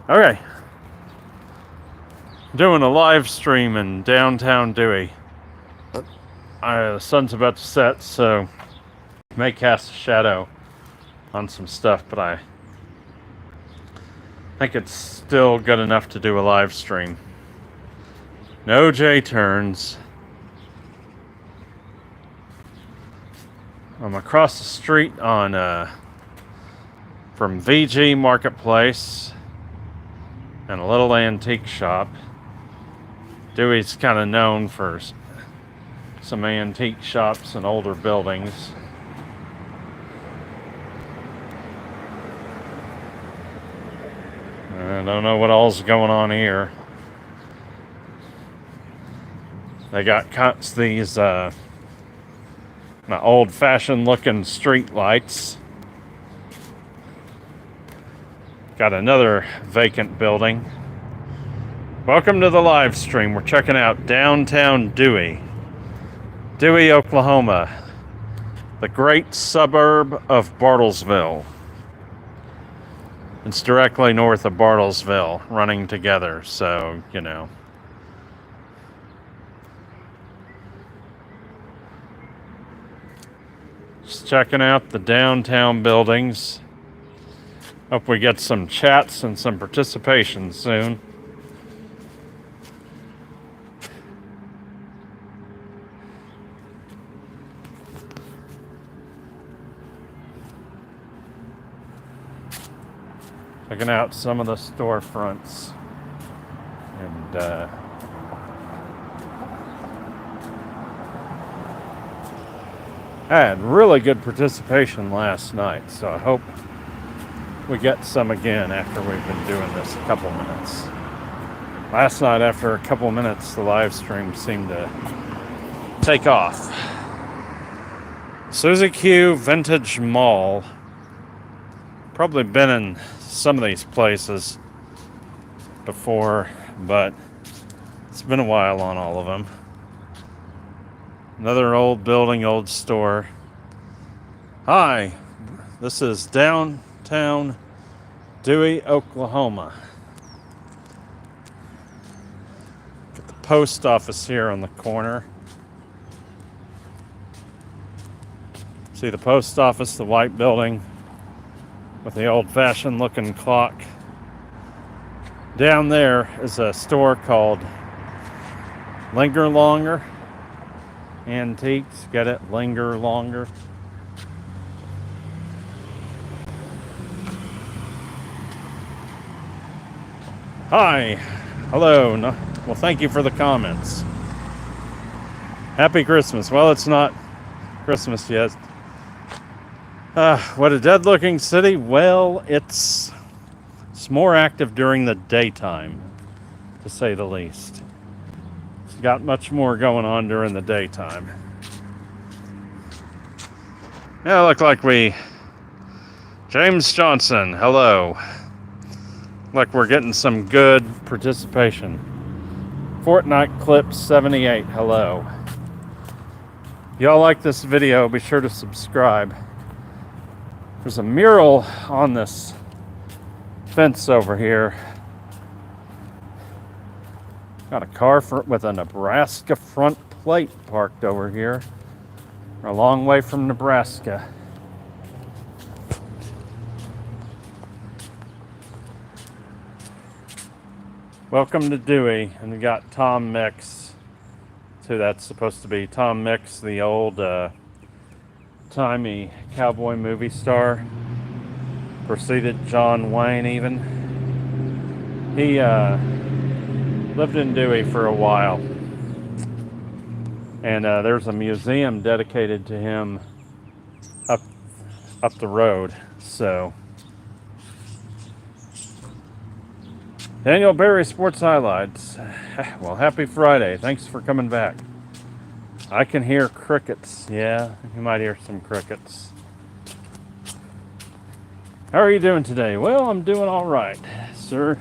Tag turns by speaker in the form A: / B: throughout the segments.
A: Okay, doing a live stream in downtown Dewey. The sun's about to set, so may cast a shadow on some stuff, but I think it's still good enough to do a live stream. No J turns. I'm across the street on from VG Marketplace and a little antique shop. Dewey's kind of known for some antique shops and older buildings. I don't know what all's going on here. They got these old-fashioned looking street lights. Got another vacant building. Welcome to the live stream. We're checking out downtown Dewey, Oklahoma, the great suburb of Bartlesville. It's directly north of Bartlesville, running together, so, you know. Just checking out the downtown buildings. Hope we get some chats and some participation soon. Checking out some of the storefronts. And I had really good participation last night, so I hope we get some again after we've been doing this a couple minutes. Last night, after a couple minutes, the live stream seemed to take off. Suzy Q Vintage Mall. Probably been in some of these places before, but it's been a while on all of them. Another old building, old store. Hi, this is downtown Dewey, Oklahoma. Got the post office here on the corner. See the post office, the white building with the old-fashioned looking clock. Down there is a store called Linger Longer Antiques. Get it? Linger Longer. Hi. Hello. No, well, thank you for the comments. Happy Christmas. Well, it's not Christmas yet. What a dead-looking city. Well, it's more active during the daytime, to say the least. It's got much more going on during the daytime. Yeah, look like James Johnson, hello. Like we're getting some good participation. Fortnite Clip 78, hello. Y'all like this video, be sure to subscribe. There's a mural on this fence over here. Got a car with a Nebraska front plate parked over here. We're a long way from Nebraska. Welcome to Dewey, and we got Tom Mix. That's who that's supposed to be. Tom Mix, the old timey cowboy movie star. Preceded John Wayne even. He lived in Dewey for a while. And there's a museum dedicated to him up the road. So Daniel Berry Sports Highlights. Well, happy Friday. Thanks for coming back. I can hear crickets. Yeah, you might hear some crickets. How are you doing today? Well, I'm doing all right, sir.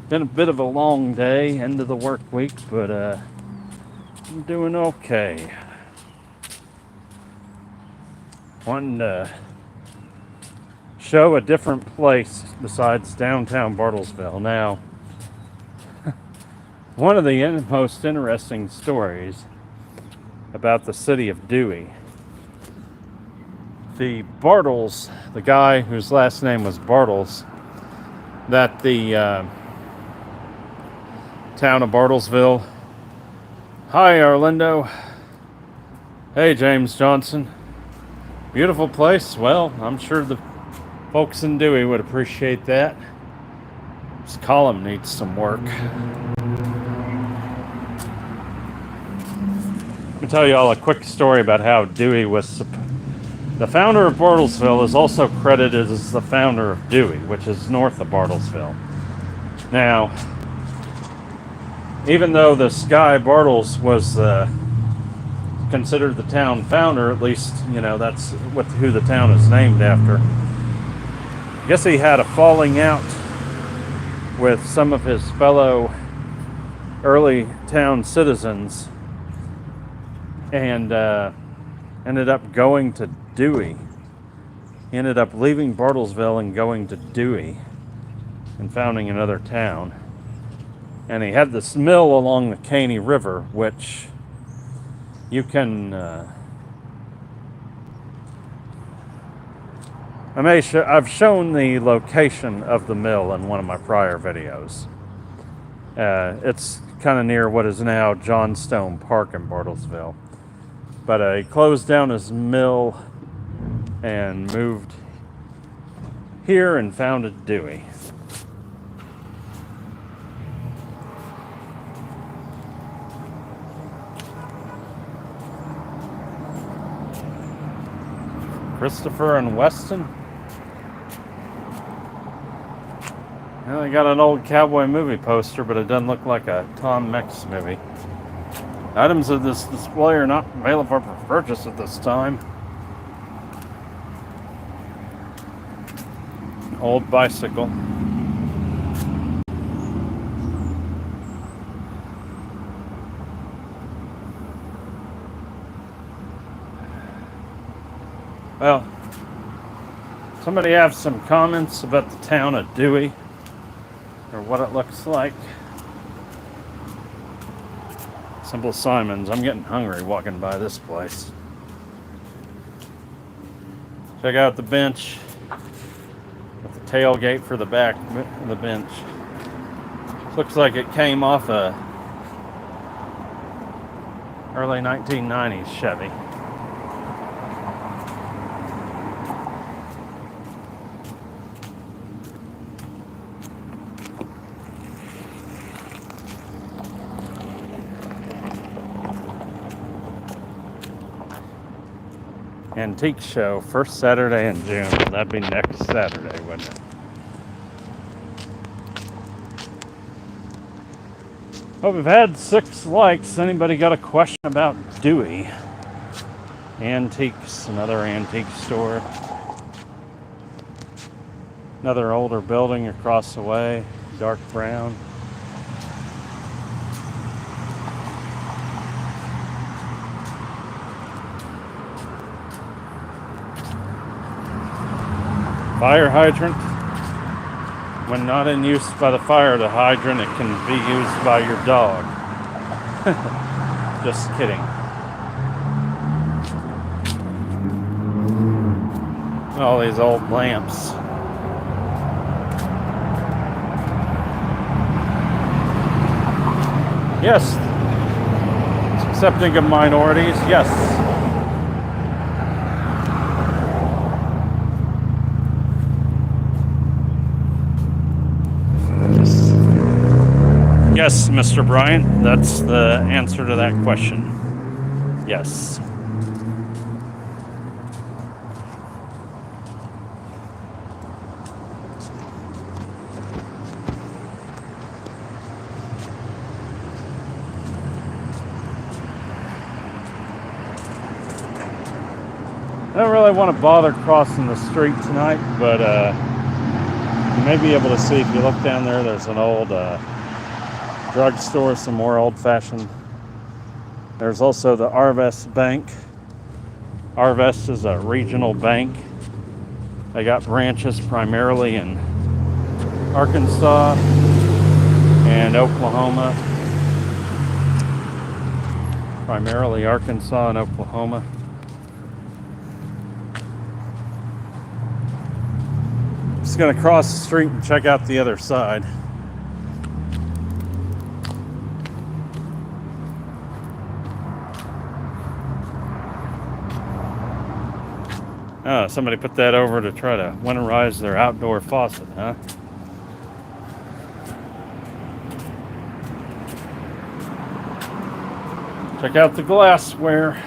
A: Been a bit of a long day, end of the work week, but I'm doing okay. Wanting to show a different place besides downtown Bartlesville. Now, one of the most interesting stories about the city of Dewey, the Bartles, the guy whose last name was Bartles, that the town of Bartlesville. Hi, Orlando. Hey, James Johnson. Beautiful place. Well, I'm sure the folks in Dewey would appreciate that. This column needs some work. Let me tell you all a quick story about how Dewey was. The founder of Bartlesville is also credited as the founder of Dewey, which is north of Bartlesville. Now, even though this guy Bartles was considered the town founder, at least, you know, that's who the town is named after. I guess he had a falling out with some of his fellow early town citizens and ended up going to Dewey. He ended up leaving Bartlesville and going to Dewey and founding another town. And he had this mill along the Caney River, which you can I've shown the location of the mill in one of my prior videos. It's kind of near what is now Johnstone Park in Bartlesville. But he closed down his mill and moved here and founded Dewey. Christopher and Weston. Well, they got an old cowboy movie poster, but it doesn't look like a Tom Mix movie. Items of this display are not available for purchase at this time. Old bicycle. Well, somebody have some comments about the town of Dewey or what it looks like. Simple Simons. I'm getting hungry walking by this place. Check out the bench with the tailgate for the back of the bench. Looks like it came off a early 1990s Chevy. Antique show, first Saturday in June. That'd be next Saturday, wouldn't it? Well, we've had 6 likes. Anybody got a question about Dewey? Antiques, another antique store. Another older building across the way, dark brown. Fire hydrant. When not in use by the fire, the hydrant, it can be used by your dog. Just kidding. All these old lamps. Yes. It's accepting of minorities. Yes. Yes, Mr. Bryant, that's the answer to that question. Yes. I don't really want to bother crossing the street tonight, but you may be able to see if you look down there, there's an old drugstore, some more old-fashioned. There's also the Arvest Bank. Arvest is a regional bank They got branches primarily in Arkansas and Oklahoma. Primarily Arkansas and Oklahoma. Just gonna cross the street and check out the other side. Oh, somebody put that over to try to winterize their outdoor faucet, huh? Check out the glassware.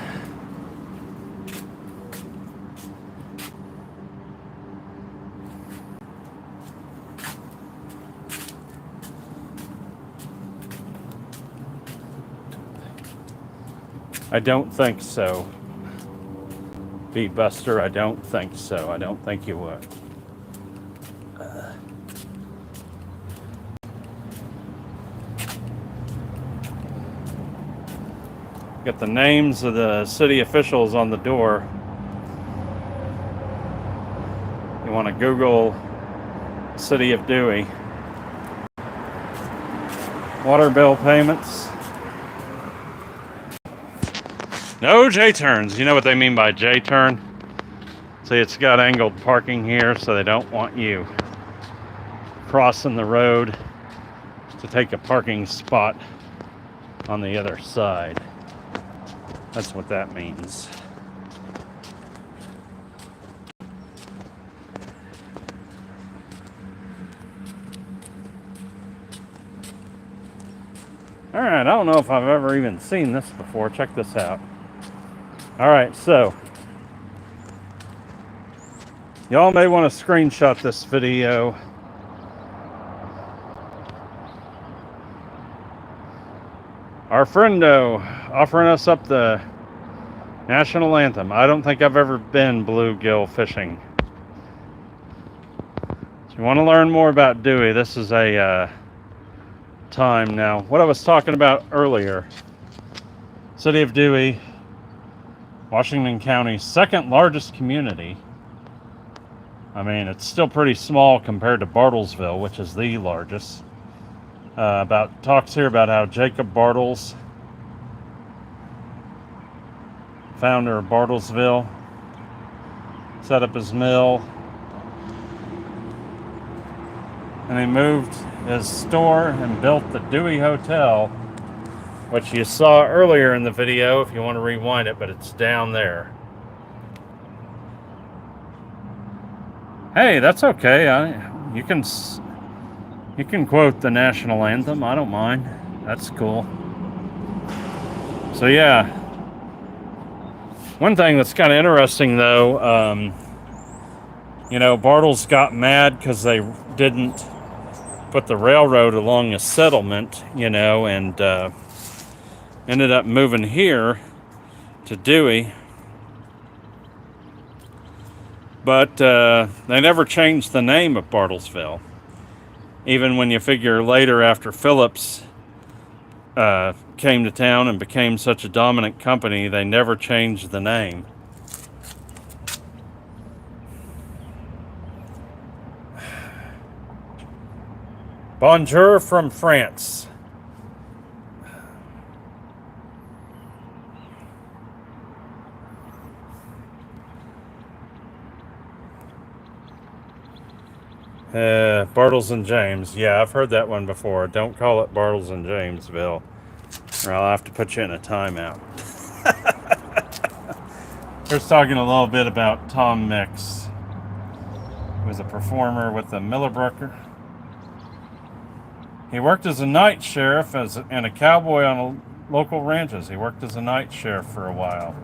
A: I don't think so. Bee Buster, I don't think so. I don't think you would. Got the names of the city officials on the door. You want to Google City of Dewey. Water bill payments. No J-turns. You know what they mean by J-turn? See, it's got angled parking here, so they don't want you crossing the road to take a parking spot on the other side. That's what that means. All right, I don't know if I've ever even seen this before. Check this out. All right, so y'all may want to screenshot this video. Our friendo offering us up the national anthem. I don't think I've ever been bluegill fishing. So you want to learn more about Dewey, this is a time now. What I was talking about earlier, City of Dewey, Washington County's second largest community. I mean, it's still pretty small compared to Bartlesville, which is the largest. Talks here about how Jacob Bartles, founder of Bartlesville, set up his mill, and he moved his store and built the Dewey Hotel, which you saw earlier in the video if you want to rewind it, but it's down there. Hey, that's okay. You can quote the national anthem. I don't mind. That's cool. So yeah. One thing that's kind of interesting though, Bartles got mad because they didn't put the railroad along a settlement, and ended up moving here to Dewey. But they never changed the name of Bartlesville. Even when you figure later, after Phillips came to town and became such a dominant company, they never changed the name. Bonjour from France. Bartles and James. Yeah, I've heard that one before. Don't call it Bartles and Jamesville, or I'll have to put you in a timeout. We're talking a little bit about Tom Mix, who was a performer with the Millebrook. He worked as a night sheriff and a cowboy on local ranches. He worked as a night sheriff for a while.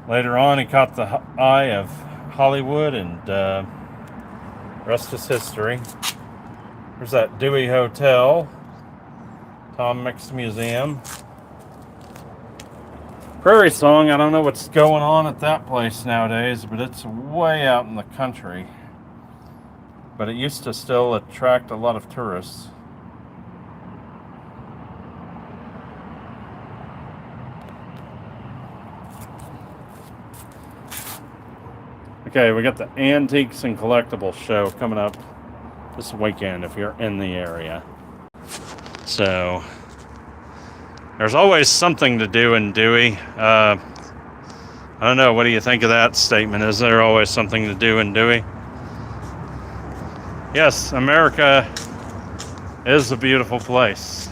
A: Later on, he caught the eye of Hollywood, and rest is history. There's that Dewey Hotel, Tom Mix Museum. Prairie Song, I don't know what's going on at that place nowadays, but it's way out in the country. But it used to still attract a lot of tourists. Okay, we got the Antiques and Collectibles show coming up this weekend if you're in the area. So, there's always something to do in Dewey. I don't know, what do you think of that statement? Is there always something to do in Dewey? Yes, America is a beautiful place.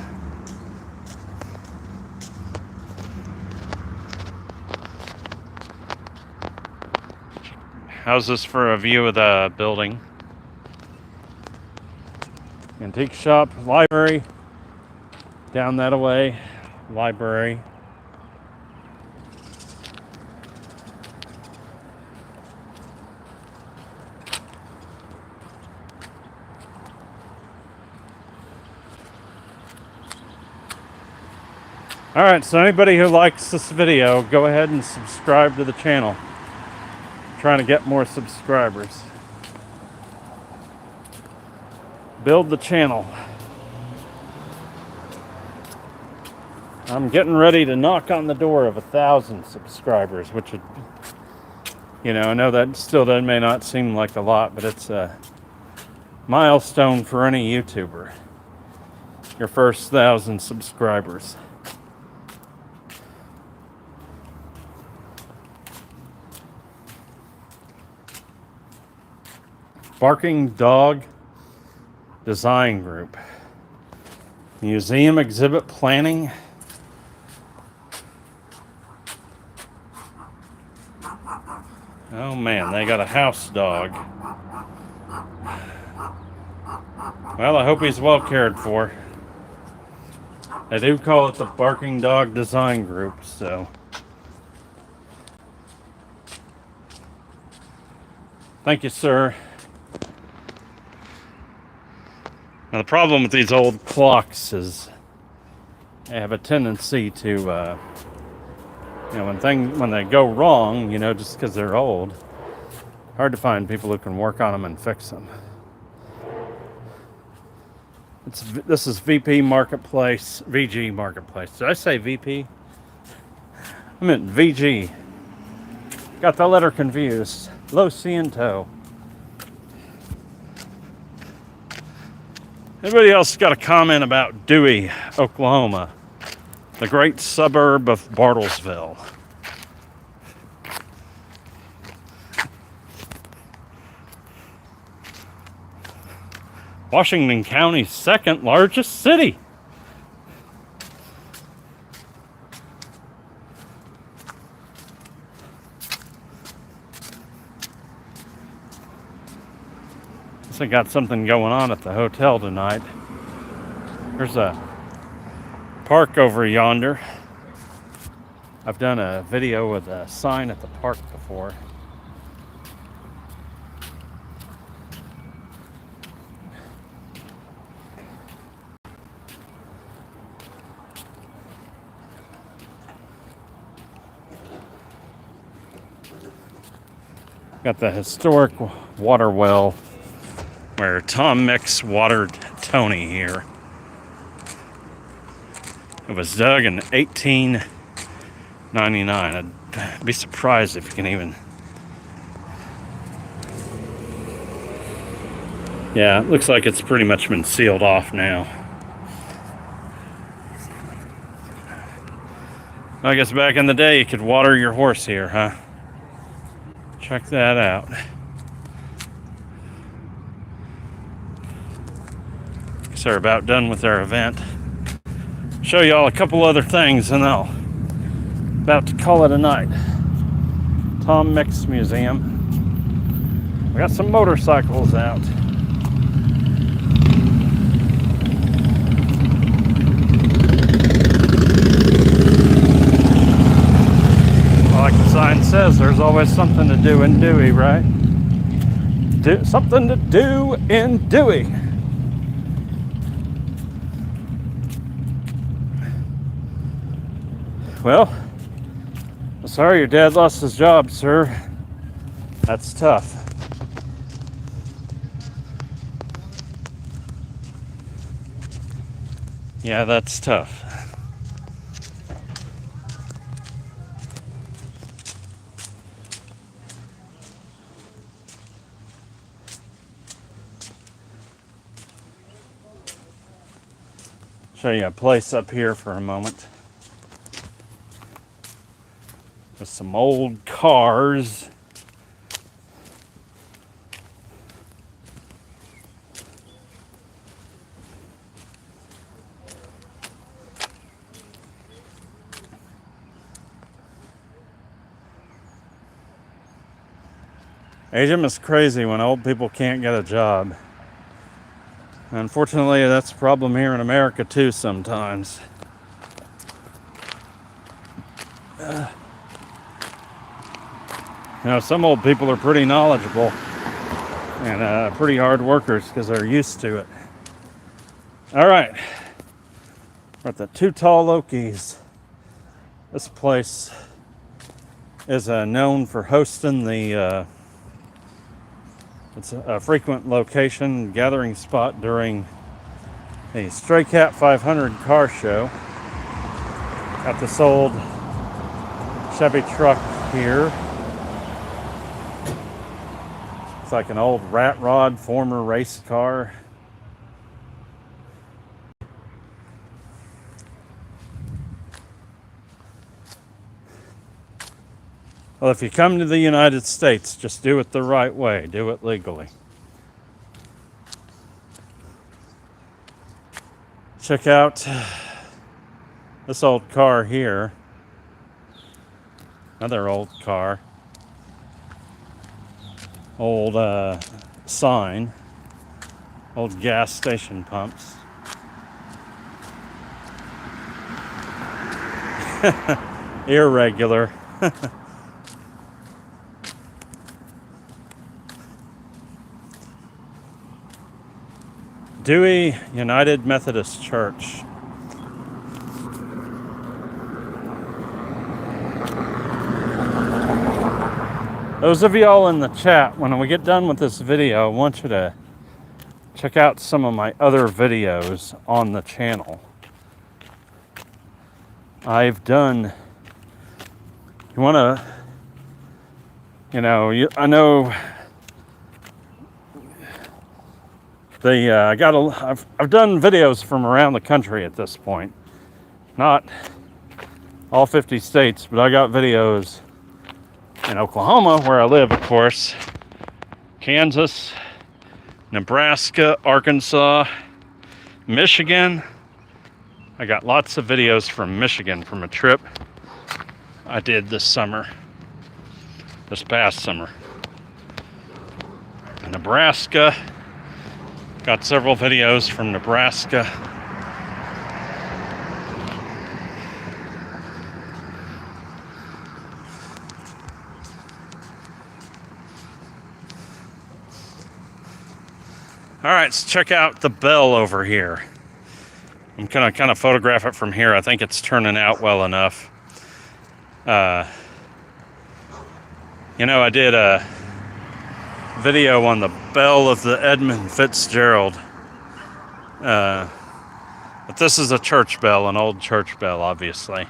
A: How's this for a view of the building? Antique shop, library, down that way, library. Alright, so anybody who likes this video, go ahead and subscribe to the channel. I'm trying to get more subscribers. Build the channel. I'm getting ready to knock on the door of 1,000 subscribers, which would, you know, I know that still may not seem like a lot, but it's a milestone for any YouTuber. Your first 1,000 subscribers. Barking Dog Design Group. Museum exhibit planning. Oh man, they got a house dog. Well, I hope he's well cared for. They do call it the Barking Dog Design Group, so. Thank you, sir. Now, the problem with these old clocks is they have a tendency to, you know, when they go wrong, you know, just because they're old, hard to find people who can work on them and fix them. This is VP Marketplace, VG Marketplace. Did I say VP? I meant VG. Got the letter confused. Lo Siento. Anybody else got a comment about Dewey, Oklahoma, the great suburb of Bartlesville? Washington County's second largest city. I got something going on at the hotel tonight. There's a park over yonder. I've done a video with a sign at the park before. Got the historic water well where Tom Mix watered Tony here. It was dug in 1899. I'd be surprised if you can even... Yeah, it looks like it's pretty much been sealed off now. I guess back in the day you could water your horse here, huh? Check that out. They're about done with their event. Show y'all a couple other things and I'll about to call it a night. Tom Mix Museum. We got some motorcycles out. Like the sign says, there's always something to do in Dewey, right? Something to do in Dewey. Well, I'm sorry your dad lost his job, sir. That's tough. Yeah, that's tough. Show you a place up here for a moment. With some old cars. Aging is crazy when old people can't get a job. Unfortunately, that's a problem here in America too sometimes. Some old people are pretty knowledgeable and pretty hard workers because they're used to it. All right, we're at the Two Tall Lokies. This place is known for hosting the it's a frequent location, gathering spot during a Stray Cat 500 car show. Got this old Chevy truck here. It's like an old rat rod former race car. Well, if you come to the United States, just do it the right way. Do it legally. Check out this old car here. Another old car. Old sign. Old gas station pumps. Irregular. Dewey United Methodist Church. Those of y'all in the chat, when we get done with this video, I want you to check out some of my other videos on the channel. I've done, you want to, I know I've done videos from around the country at this point. Not all 50 states, but I got videos in Oklahoma, where I live, of course, Kansas, Nebraska, Arkansas, Michigan. I got lots of videos from Michigan from a trip I did this past summer. Nebraska. Got several videos from Nebraska. All right, let's check out the bell over here. I'm gonna kind of photograph it from here. I think it's turning out well enough. I did a video on the bell of the Edmund Fitzgerald. But this is a church bell, an old church bell, obviously.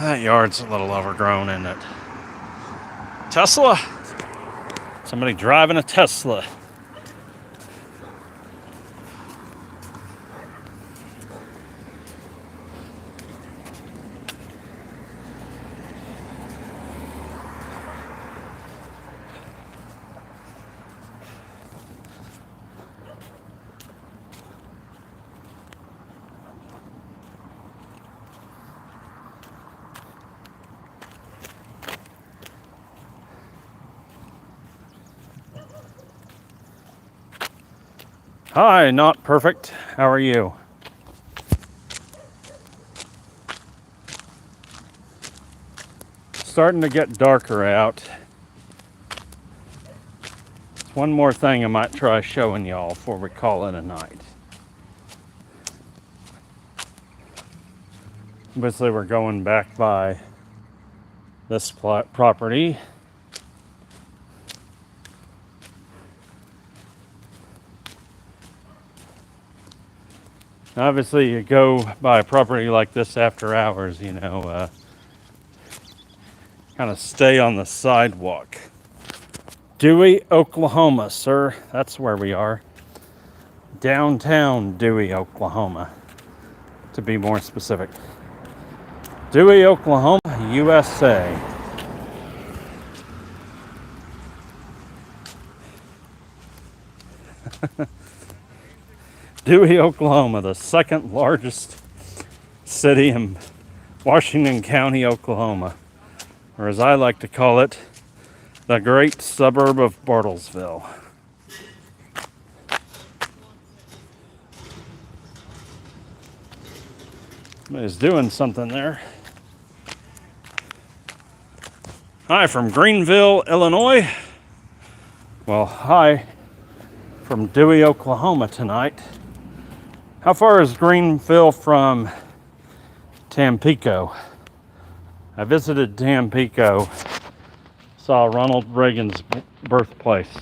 A: That yard's a little overgrown, isn't it? Tesla? Somebody driving a Tesla. Hi, not perfect. How are you? Starting to get darker out. One more thing I might try showing y'all before we call it a night. Obviously, we're going back by this property. Obviously, you go by a property like this after hours, kind of stay on the sidewalk. Dewey, Oklahoma, sir. That's where we are. Downtown Dewey, Oklahoma. to be more specific. Dewey, Oklahoma, USA. Dewey, Oklahoma, the second largest city in Washington County, Oklahoma, or as I like to call it, the great suburb of Bartlesville. Somebody's doing something there. Hi from Greenville, Illinois. Well, hi from Dewey, Oklahoma tonight. How far is Greenville from Tampico? I visited Tampico, saw Ronald Reagan's birthplace.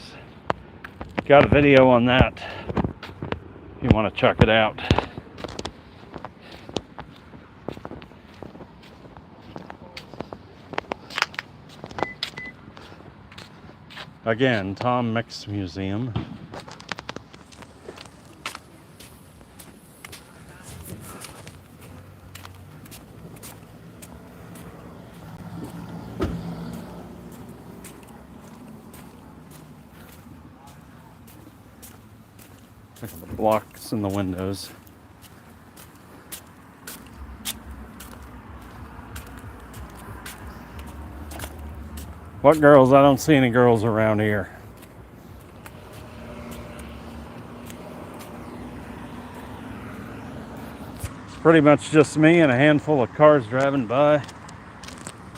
A: Got a video on that if you want to check it out. Again, Tom Mix Museum. Look at the blocks in the windows. What girls? I don't see any girls around here. It's pretty much just me and a handful of cars driving by.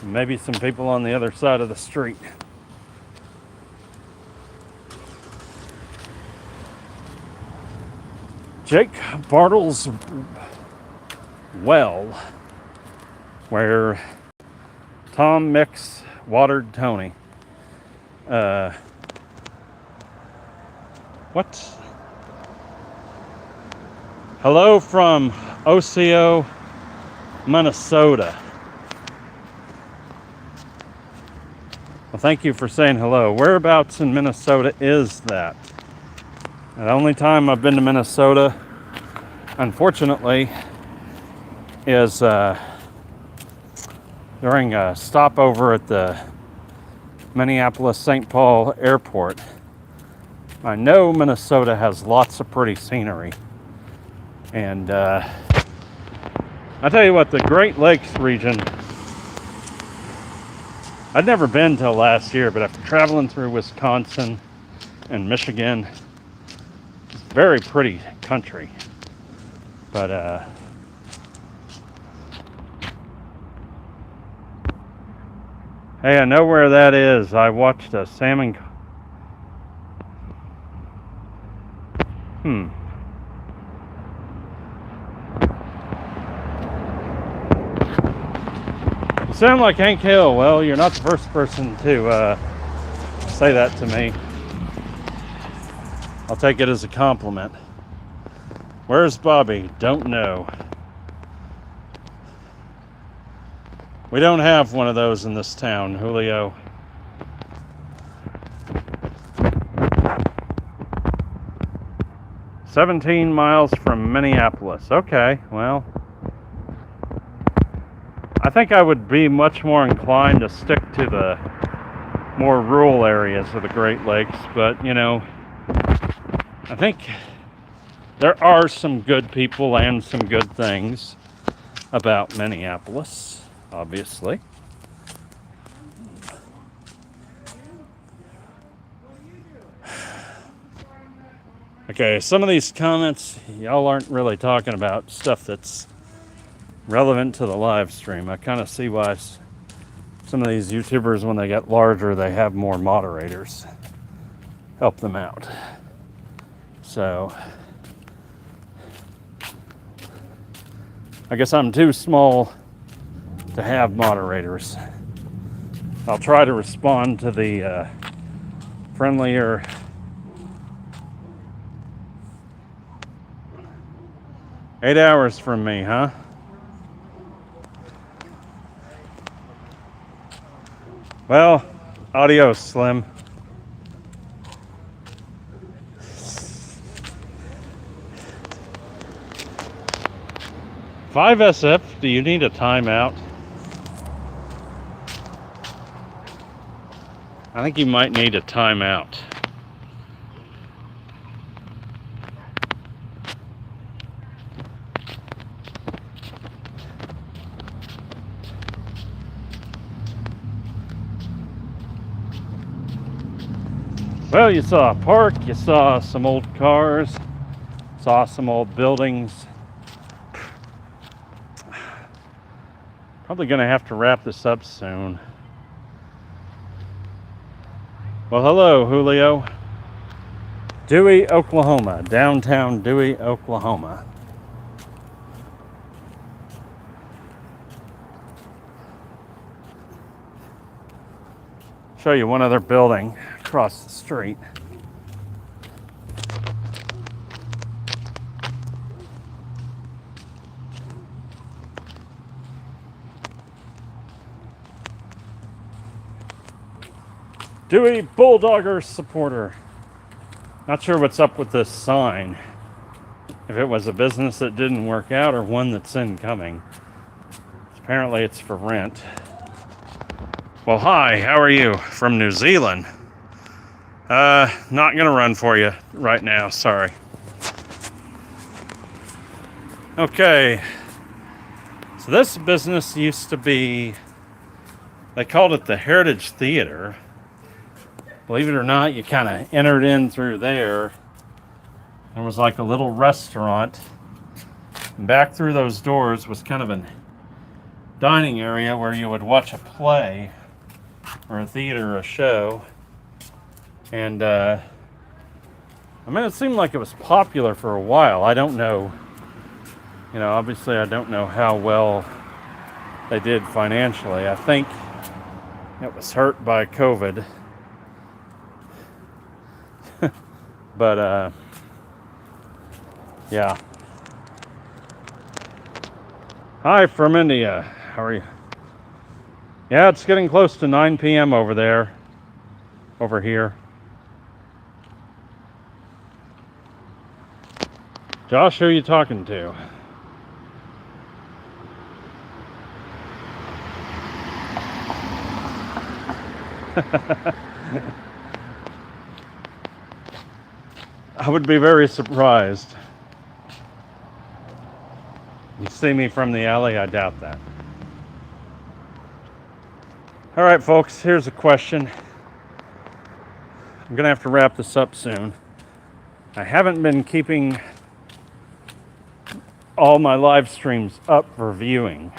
A: And maybe some people on the other side of the street. Jake Bartle's well, where Tom Mix watered Tony. What? Hello from Ocio, Minnesota. Well, thank you for saying hello. Whereabouts in Minnesota is that? The only time I've been to Minnesota, unfortunately, is during a stopover at the Minneapolis-St. Paul airport. I know Minnesota has lots of pretty scenery. And I tell you what, the Great Lakes region, I'd never been till last year, but after traveling through Wisconsin and Michigan, it's very pretty country. But hey, I know where that is. I watched a salmon. You sound like Hank Hill. Well, you're not the first person to say that to me. I'll take it as a compliment. Where's Bobby? Don't know. We don't have one of those in this town, Julio. "17 miles from Minneapolis." Okay, well, I think I would be much more inclined to stick to the more rural areas of the Great Lakes, but, you know, I think there are some good people and some good things about Minneapolis, obviously. Okay, some of these comments, y'all aren't really talking about stuff that's relevant to the live stream. I kind of see why some of these YouTubers, when they get larger, they have more moderators help them out. So I guess I'm too small to have moderators. I'll try to respond to the friendlier "8 hours from me, huh?" Well, adios, Slim. 5SF, do you need a timeout? I think you might need a timeout. Well, you saw a park, you saw some old cars, saw some old buildings. Probably gonna have to wrap this up soon. Well, hello, Julio. Dewey, Oklahoma, downtown Dewey, Oklahoma. Show you one other building across the street. Dewey Bulldogger supporter. Not sure what's up with this sign. If it was a business that didn't work out or one that's incoming. Apparently it's for rent. Well, hi, how are you? From New Zealand. Not gonna run for you right now, sorry. Okay. So this business used to be, they called it the Heritage Theater. Believe it or not, you kind of entered in through there. There was like a little restaurant. And back through those doors was kind of a dining area where you would watch a play or a theater or a show. And I mean, it seemed like it was popular for a while. I don't know, you know, obviously I don't know how well they did financially. I think it was hurt by COVID. But yeah. Hi from India. How are you? Yeah, it's getting close to 9 p.m. over there. Over here. Josh, who are you talking to? I would be very surprised. You see me from the alley? I doubt that. All right, folks, here's a question. I'm gonna have to wrap this up soon. I haven't been keeping all my live streams up for viewing.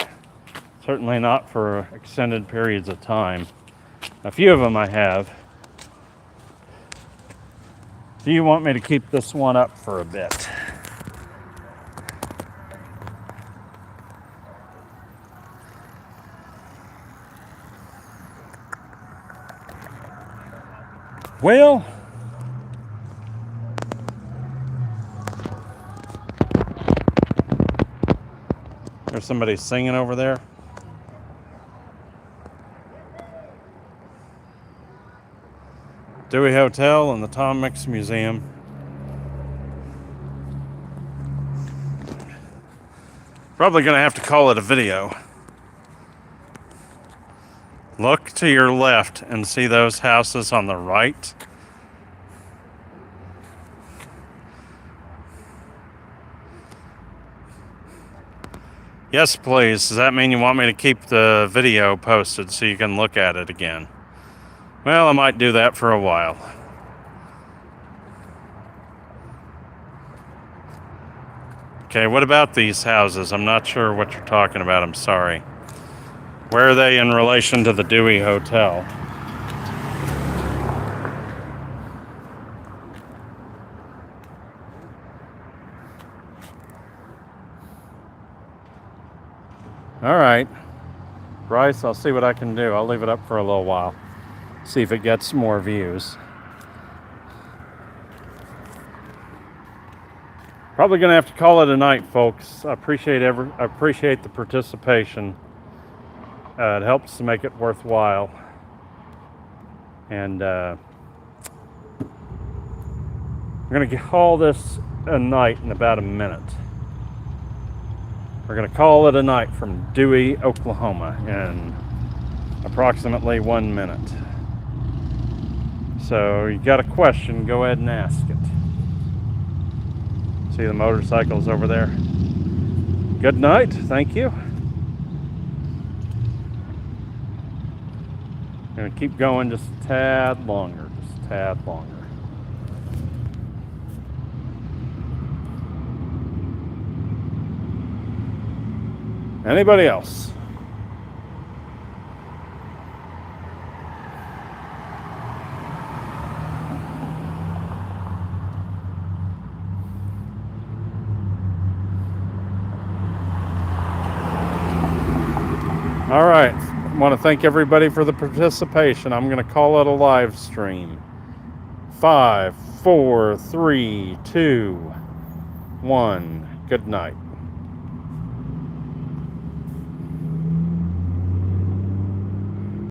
A: Certainly not for extended periods of time. A few of them I have. Do you want me to keep this one up for a bit? Well, there's somebody singing over there. Dewey Hotel and the Tom Mix Museum. Probably gonna have to call it a video. Look to your left and see those houses on the right. Yes, please. Does that mean you want me to keep the video posted so you can look at it again? Well, I might do that for a while. Okay, what about these houses? I'm not sure what you're talking about. I'm sorry. Where are they in relation to the Dewey Hotel? All right. Bryce, I'll see what I can do. I'll leave it up for a little while. See if it gets more views. Probably gonna have to call it a night, folks. I appreciate the participation. It helps to make it worthwhile. And I'm gonna call this a night in about a minute. We're going to call it a night from Dewey, Oklahoma in approximately 1 minute. So you got a question, go ahead and ask it. See the motorcycles over there? Good night, thank you. I'm going to keep going just a tad longer, just a tad longer. Anybody else? All right, I want to thank everybody for the participation. I'm going to call it a live stream. 5, 4, 3, 2, 1. Good night.